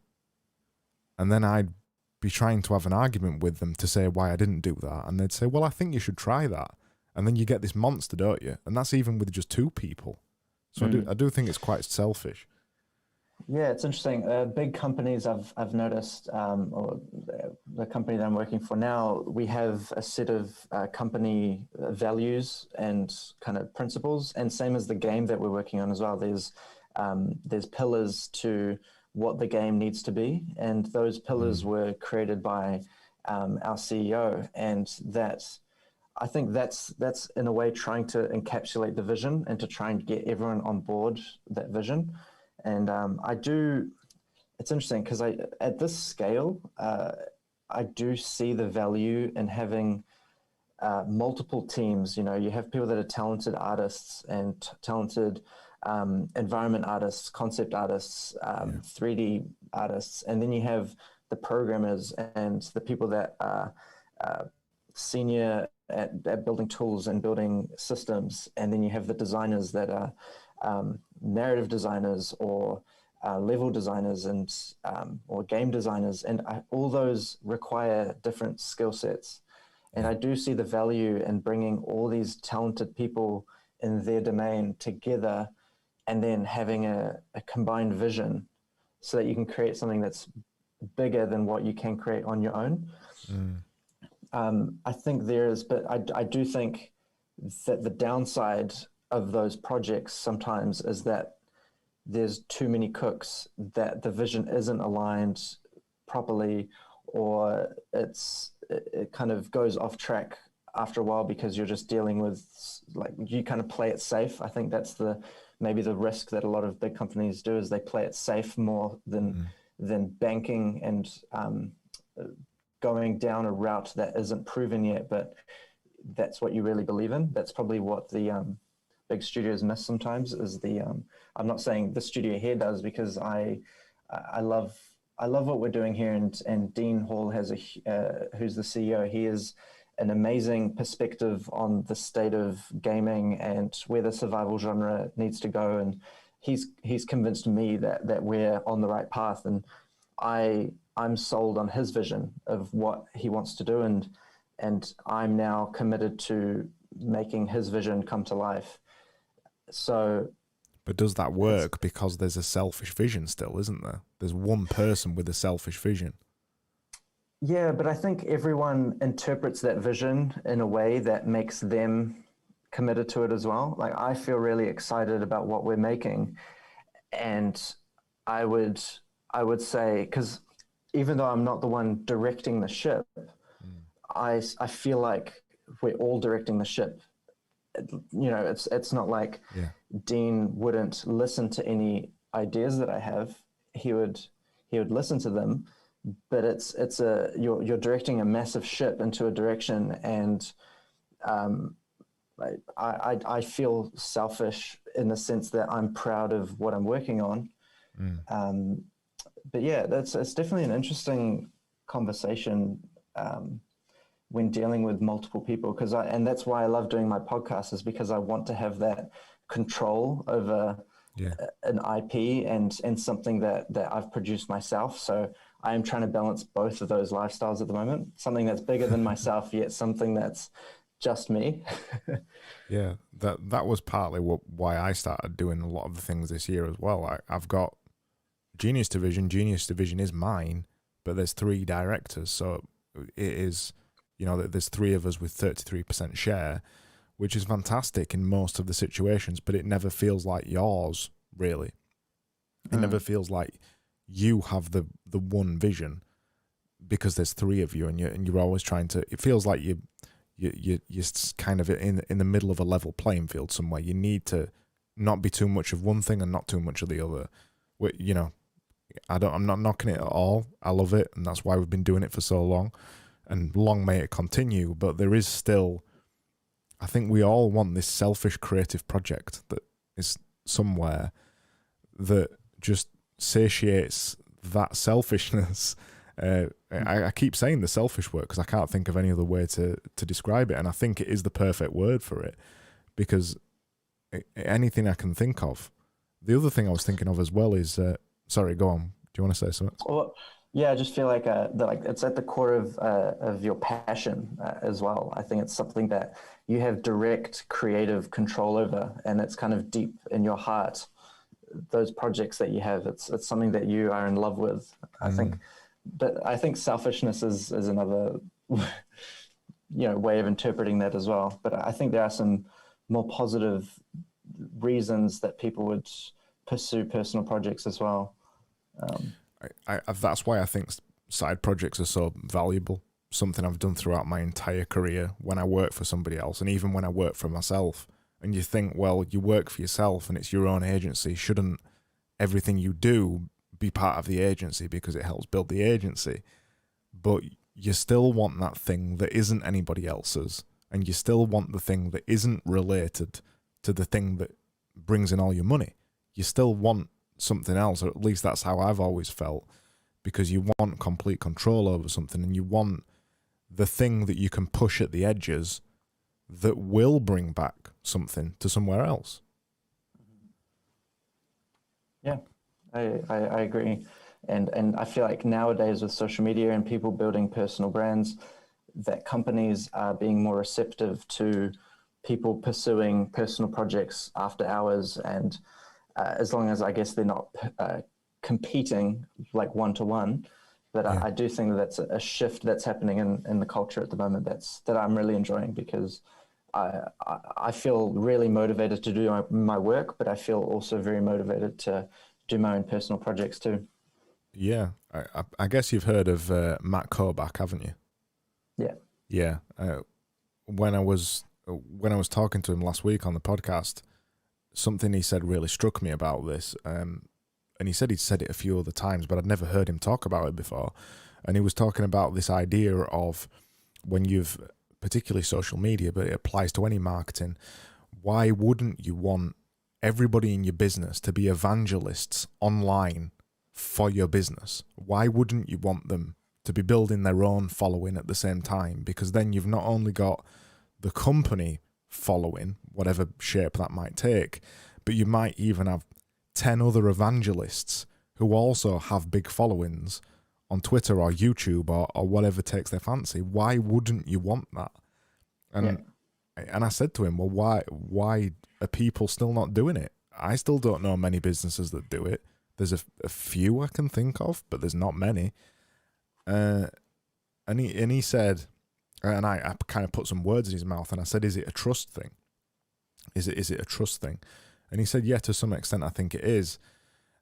And then I'd be trying to have an argument with them to say why I didn't do that. And they'd say, well, I think you should try that. And then you get this monster, don't you? And that's even with just two people. So I do think it's quite selfish. Yeah, it's interesting. Big companies, I've noticed, or the company that I'm working for now, we have a set of company values and kind of principles, and same as the game that we're working on as well. There's pillars to what the game needs to be, and those pillars were created by our CEO, and I think that's in a way trying to encapsulate the vision and to try and get everyone on board that vision. And it's interesting because at this scale, I do see the value in having multiple teams. You have people that are talented artists and talented environment artists, concept artists, 3D artists, and then you have the programmers and the people that are senior at building tools and building systems, and then you have the designers that are narrative designers or level designers and or game designers, and all those require different skill sets. And I do see the value in bringing all these talented people in their domain together and then having a combined vision so that you can create something that's bigger than what you can create on your own. I think but I do think that the downside of those projects sometimes is that there's too many cooks, that the vision isn't aligned properly, or it kind of goes off track after a while because you're just dealing with, like, you kind of play it safe. I think that's maybe the risk that a lot of big companies do, is they play it safe more than banking and going down a route that isn't proven yet, but that's what you really believe in. That's probably what the big studios miss sometimes, is I'm not saying the studio here does, because I love what we're doing here, and Dean Hall has who's the CEO. He is an amazing perspective on the state of gaming and where the survival genre needs to go, and he's convinced me that we're on the right path, and I'm sold on his vision of what he wants to do, and I'm now committed to making his vision come to life. So, but does that work? Because there's a selfish vision still, isn't there? There's one person with a selfish vision. Yeah, but I think everyone interprets that vision in a way that makes them committed to it as well. Like, I feel really excited about what we're making, and I would say, because even though I'm not the one directing the ship, I feel like we're all directing the ship. You know, it's not like Dean wouldn't listen to any ideas that I have. He would listen to them, but you're directing a massive ship into a direction, and I feel selfish in the sense that I'm proud of what I'm working on. But yeah, it's definitely an interesting conversation when dealing with multiple people, and that's why I love doing my podcast, is because I want to have that control over an IP and something that I've produced myself. So I am trying to balance both of those lifestyles at the moment, something that's bigger than myself, yet something that's just me. Yeah, that was partly why I started doing a lot of the things this year as well. I've got Genius Division. Genius Division is mine, but there's 3 directors, so it is, you know, there's 3 of us with 33% share, which is fantastic in most of the situations, but it never feels like yours, really. It never feels like you have the one vision, because there's 3 of you, and you're always trying to. It feels like you're kind of in the middle of a level playing field somewhere. You need to not be too much of one thing and not too much of the other. You know, I'm not knocking it at all. I love it, and that's why we've been doing it for so long, and long may it continue. But there is still, I think we all want this selfish creative project that is somewhere that just satiates that selfishness. I keep saying the selfish word because I can't think of any other way to describe it, and I think it is the perfect word for it, because anything I can think of. The other thing I was thinking of as well is, sorry, go on. Do you want to say something? Well, yeah, I just feel like it's at the core of your passion as well. I think it's something that you have direct creative control over, and it's kind of deep in your heart. Those projects that you have, it's something that you are in love with, I think. But I think selfishness is another way of interpreting that as well. But I think there are some more positive reasons that people would pursue personal projects as well. That's why I think side projects are so valuable. Something I've done throughout my entire career when I work for somebody else, and even when I work for myself. And you think, well, you work for yourself and it's your own agency. Shouldn't everything you do be part of the agency because it helps build the agency? But you still want that thing that isn't anybody else's, and you still want the thing that isn't related to the thing that brings in all your money. You still want something else, or at least that's how I've always felt, because you want complete control over something, and you want the thing that you can push at the edges that will bring back something to somewhere else. Yeah, I agree. And I feel like nowadays with social media and people building personal brands, that companies are being more receptive to people pursuing personal projects after hours, and as long as, I guess, they're not competing like one-to-one. But yeah. I do think that's a shift that's happening in the culture at the moment that I'm really enjoying, because I feel really motivated to do my work, but I feel also very motivated to do my own personal projects too. Yeah, I guess you've heard of Matt Kovac, haven't you? Yeah. Yeah. When I was talking to him last week on the podcast, something he said really struck me about this. And he said he'd said it a few other times, but I'd never heard him talk about it before. And he was talking about this idea of when you've, particularly social media, but it applies to any marketing, why wouldn't you want everybody in your business to be evangelists online for your business? Why wouldn't you want them to be building their own following at the same time? Because then you've not only got the company following, whatever shape that might take, but you might even have 10 other evangelists who also have big followings on Twitter or YouTube or whatever takes their fancy. Why wouldn't you want that? And I said to him, well, why are people still not doing it? I still don't know many businesses that do it. There's a few I can think of, but there's not many. And he said, and I kind of put some words in his mouth, and I said, is it a trust thing? Is it a trust thing? And he said, yeah, to some extent, I think it is.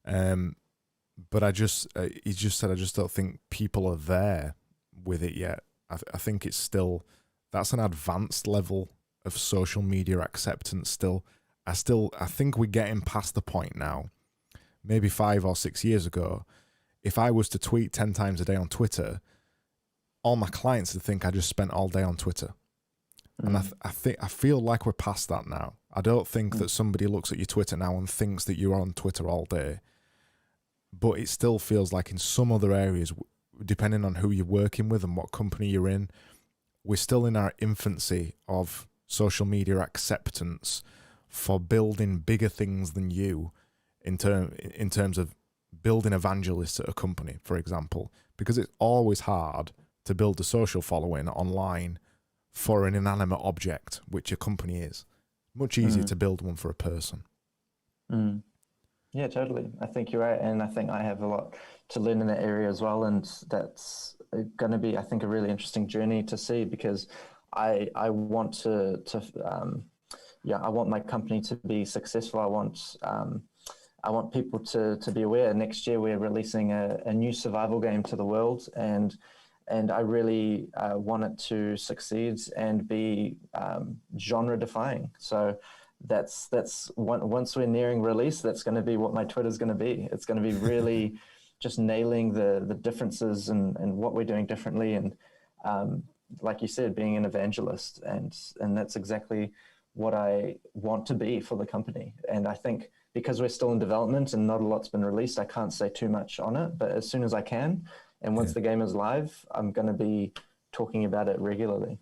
But he just said, I just don't think people are there with it yet. I think it's still, that's an advanced level of social media acceptance still. I think we're getting past the point now. Maybe 5 or 6 years ago, if I was to tweet 10 times a day on Twitter, all my clients would think I just spent all day on Twitter. And I feel like we're past that now. I don't think that somebody looks at your Twitter now and thinks that you're on Twitter all day. But it still feels like in some other areas, depending on who you're working with and what company you're in, we're still in our infancy of social media acceptance for building bigger things than you in terms of building evangelists at a company, for example, because it's always hard to build a social following online for an inanimate object, which a company is. Much easier to build one for a person. Yeah, totally. I think you're right. And I think I have a lot to learn in that area as well. And that's going to be, I think, a really interesting journey to see, because I want I want my company to be successful. I want people to be aware. Next year, we're releasing a new survival game to the world, and I really want it to succeed and be genre defying. So that's once we're nearing release, that's going to be what my Twitter's going to be. It's going to be really just nailing the differences and what we're doing differently, and like you said, being an evangelist, and that's exactly what I want to be for the company. And I think because we're still in development and not a lot's been released, I can't say too much on it, but as soon as I can, and once the game is live, I'm going to be talking about it regularly.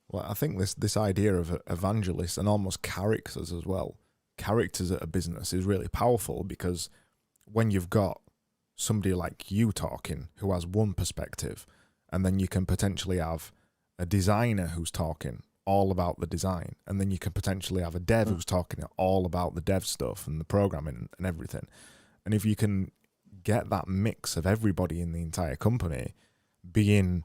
Well, I think this idea of evangelists and almost characters as well, characters at a business, is really powerful, because when you've got somebody like you talking who has one perspective, and then you can potentially have a designer who's talking all about the design, and then you can potentially have a dev who's talking all about the dev stuff and the programming and everything. And if you can get that mix of everybody in the entire company being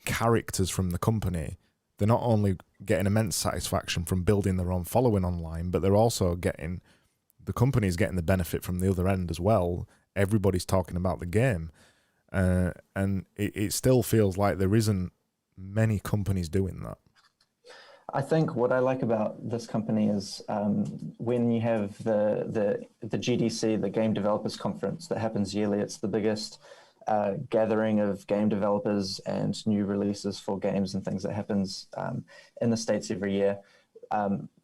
characters from the company, they're not only getting immense satisfaction from building their own following online, but they're also getting, the company's getting the benefit from the other end as well. Everybody's talking about the game. And it still feels like there isn't many companies doing that. I think what I like about this company is when you have the GDC, the Game Developers Conference, that happens yearly. It's the biggest gathering of game developers and new releases for games and things that happens in the States every year.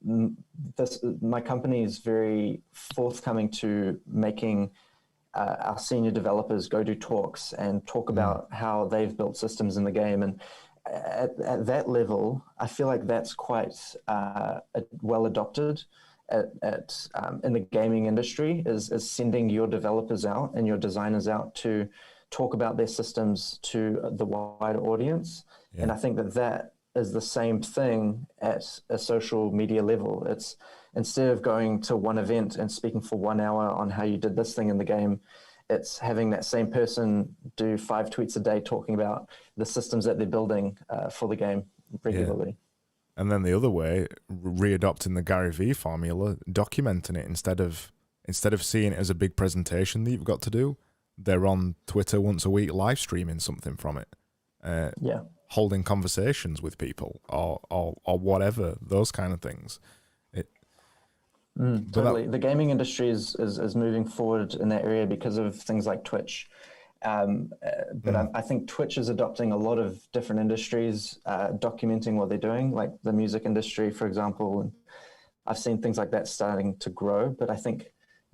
My company is very forthcoming to making our senior developers go do talks and talk about how they've built systems in the game. And at that level, I feel like that's quite well adopted in the gaming industry, is sending your developers out and your designers out to talk about their systems to the wider audience. Yeah. And I think that is the same thing at a social media level. It's instead of going to one event and speaking for 1 hour on how you did this thing in the game, it's having that same person do 5 tweets a day talking about the systems that they're building for the game regularly. And then the other way, readopting the Gary Vee formula, documenting it instead of seeing it as a big presentation that you've got to do. They're on Twitter once a week, live streaming something from it, holding conversations with people or whatever, those kind of things. Totally. The gaming industry is moving forward in that area because of things like Twitch. I think Twitch is adopting a lot of different industries, documenting what they're doing, like the music industry, for example. And I've seen things like that starting to grow, but I think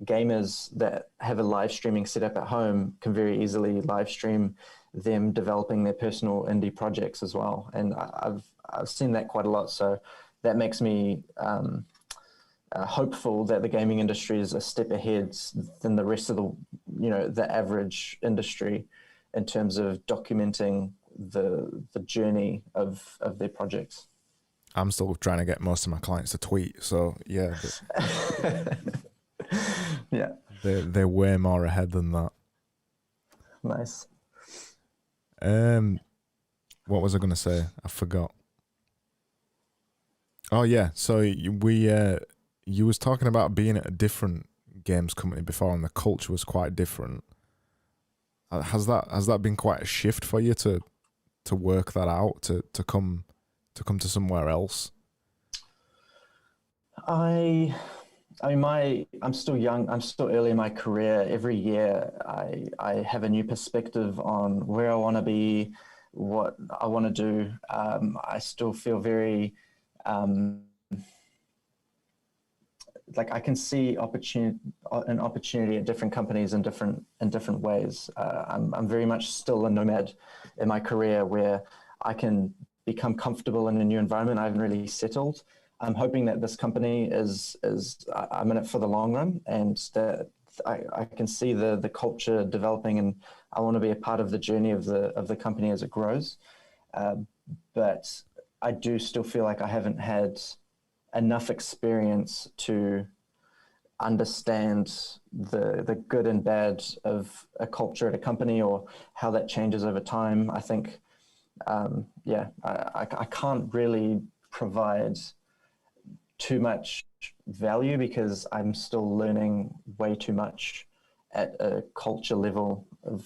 gamers that have a live streaming setup at home can very easily live stream them developing their personal indie projects as well. And I've seen that quite a lot. So that makes me hopeful that the gaming industry is a step ahead than the rest of the average industry in terms of documenting the journey of their projects. I'm still trying to get most of my clients to tweet, so yeah. Yeah. They're way more ahead than that. Nice. What was I going to say? I forgot. Oh yeah, so you was talking about being at a different games company before, and the culture was quite different. Has that been quite a shift for you to work that out, to come to somewhere else? I'm still young. I'm still early in my career. Every year, I have a new perspective on where I want to be, what I want to do. I still feel very like I can see an opportunity at different companies in different ways. I'm very much still a nomad in my career, where I can become comfortable in a new environment. I haven't really settled. I'm hoping that this company I'm in it for the long run, and that I can see the culture developing, and I want to be a part of the journey of the company as it grows. But I do still feel like I haven't had enough experience to understand the good and bad of a culture at a company, or how that changes over time. I think, I can't really provide too much value because I'm still learning way too much at a culture level of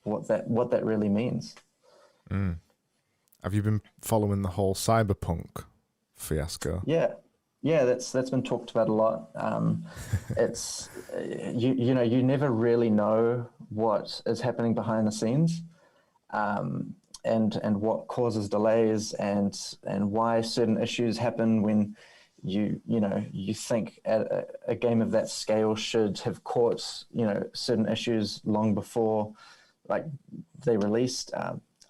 what that really means. Have you been following the whole cyberpunk fiasco? Yeah, that's been talked about a lot. It's you never really know what is happening behind the scenes, and what causes delays, and why certain issues happen when you think a game of that scale should have caught certain issues long before like they released.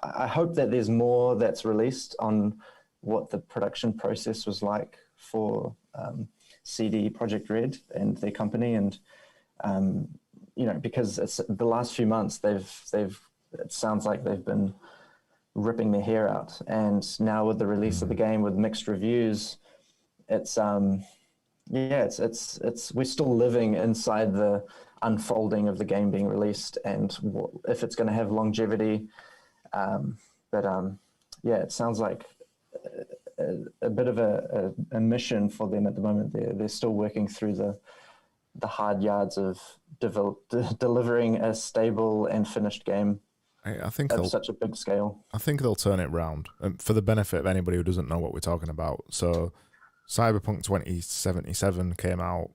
I hope that there's more that's released on what the production process was like for CD Projekt Red and their company, and because it's the last few months it sounds like they've been ripping their hair out, and now with the release of the game with mixed reviews, it's we're still living inside the unfolding of the game being released, and if it's going to have longevity. It sounds like a bit of a mission for them at the moment. They're still working through the hard yards of delivering a stable and finished game. I think at such a big scale. I think they'll turn it round. For the benefit of anybody who doesn't know what we're talking about, so Cyberpunk 2077 came out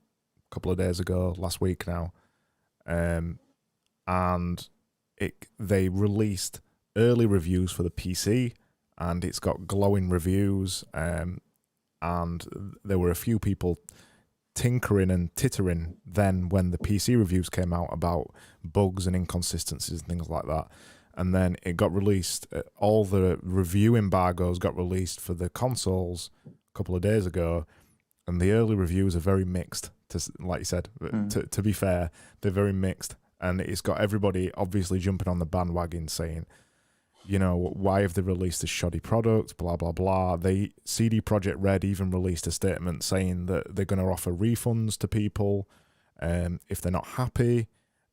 a couple of days ago, last week now, and they released early reviews for the PC, and it's got glowing reviews, and there were a few people tinkering and tittering then when the PC reviews came out about bugs and inconsistencies and things like that. And then it got released, all the review embargoes got released for the consoles a couple of days ago, and the early reviews are very mixed, like you said. To be fair, they're very mixed, and it's got everybody obviously jumping on the bandwagon saying, why have they released a shoddy product, blah, blah, blah. CD Projekt Red even released a statement saying that they're going to offer refunds to people if they're not happy.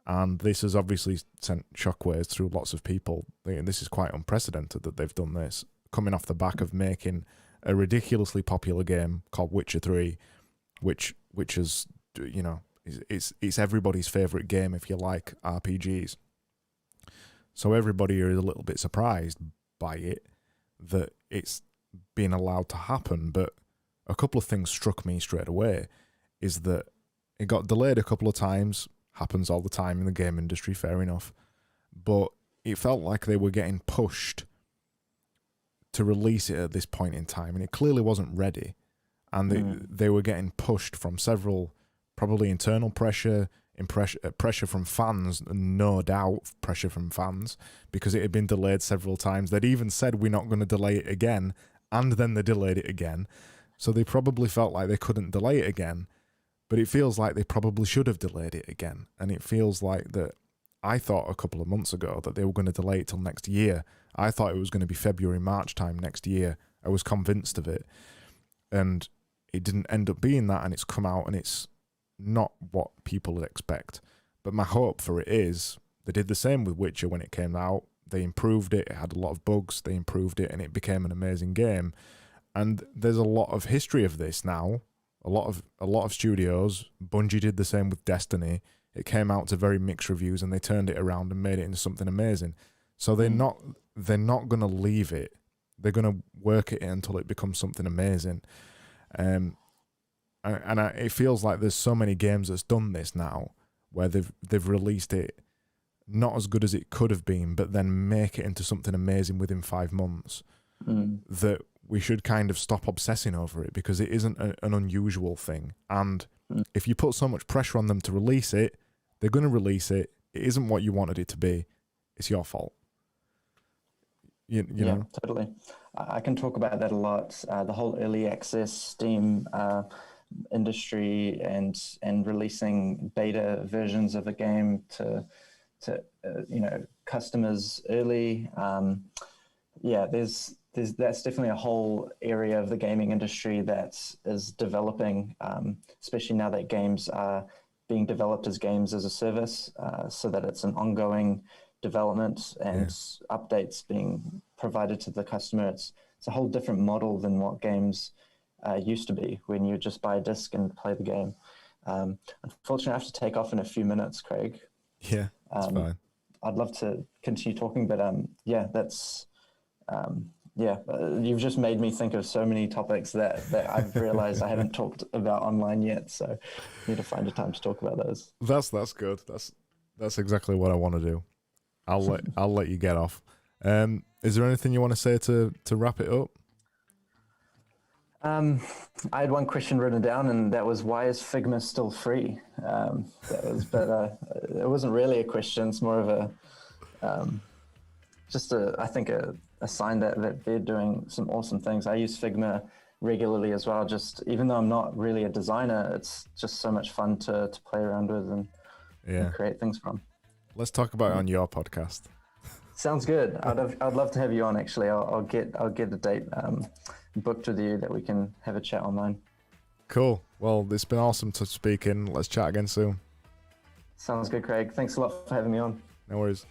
And this has obviously sent shockwaves through lots of people. This is quite unprecedented that they've done this, coming off the back of making a ridiculously popular game called Witcher 3, which is, you know, it's everybody's favorite game if you like RPGs. So everybody is a little bit surprised by it, that it's been allowed to happen. But a couple of things struck me straight away, is that it got delayed a couple of times, happens all the time in the game industry, fair enough, but it felt like they were getting pushed to release it at this point in time, and it clearly wasn't ready, and they were getting pushed from several, probably internal pressure, pressure from fans, and no doubt pressure from fans, because it had been delayed several times. They'd even said, we're not going to delay it again, and then they delayed it again, so they probably felt like they couldn't delay it again, but it feels like they probably should have delayed it again, and it feels like that. I thought a couple of months ago that they were going to delay it till next year. I thought it was going to be February, March time next year. I was convinced of it. And it didn't end up being that, and it's come out and it's not what people would expect. But my hope for it is, they did the same with Witcher when it came out. They improved it. It had a lot of bugs. They improved it, and it became an amazing game. And there's a lot of history of this now. A lot of studios. Bungie did the same with Destiny. It came out to very mixed reviews, and they turned it around and made it into something amazing. So they're not going to leave it. They're going to work it until it becomes something amazing. It feels like there's so many games that's done this now, where they've released it not as good as it could have been, but then make it into something amazing within 5 months. That we should kind of stop obsessing over it, because it isn't an unusual thing. And if you put so much pressure on them to release it, they're going to release it. It isn't what you wanted it to be. It's your fault. You know? Totally. I can talk about that a lot. The whole early access Steam industry and releasing beta versions of a game to customers early. That's definitely a whole area of the gaming industry that is developing, especially now that games are being developed as games as a service, so that it's an ongoing development and updates being provided to the customer. It's a whole different model than what games used to be, when you just buy a disc and play the game. Unfortunately, I have to take off in a few minutes, Craig. Yeah, that's fine. I'd love to continue talking, but you've just made me think of so many topics that I've realized I haven't talked about online yet, so I need to find a time to talk about those. That's good. That's exactly what I want to do. I'll let you get off. Is there anything you want to say to wrap it up? I had one question written down, and that was, why is Figma still free? It wasn't really a question. It's more of a sign that they're doing some awesome things. I use Figma regularly as well. Just even though I'm not really a designer, it's just so much fun to play around with and create things from. Let's talk about it on your podcast. Sounds good. I'd love to have you on. Actually, I'll get a date booked with you that we can have a chat online. Cool. Well, it's been awesome to speak in. Let's chat again soon. Sounds good, Craig. Thanks a lot for having me on. No worries.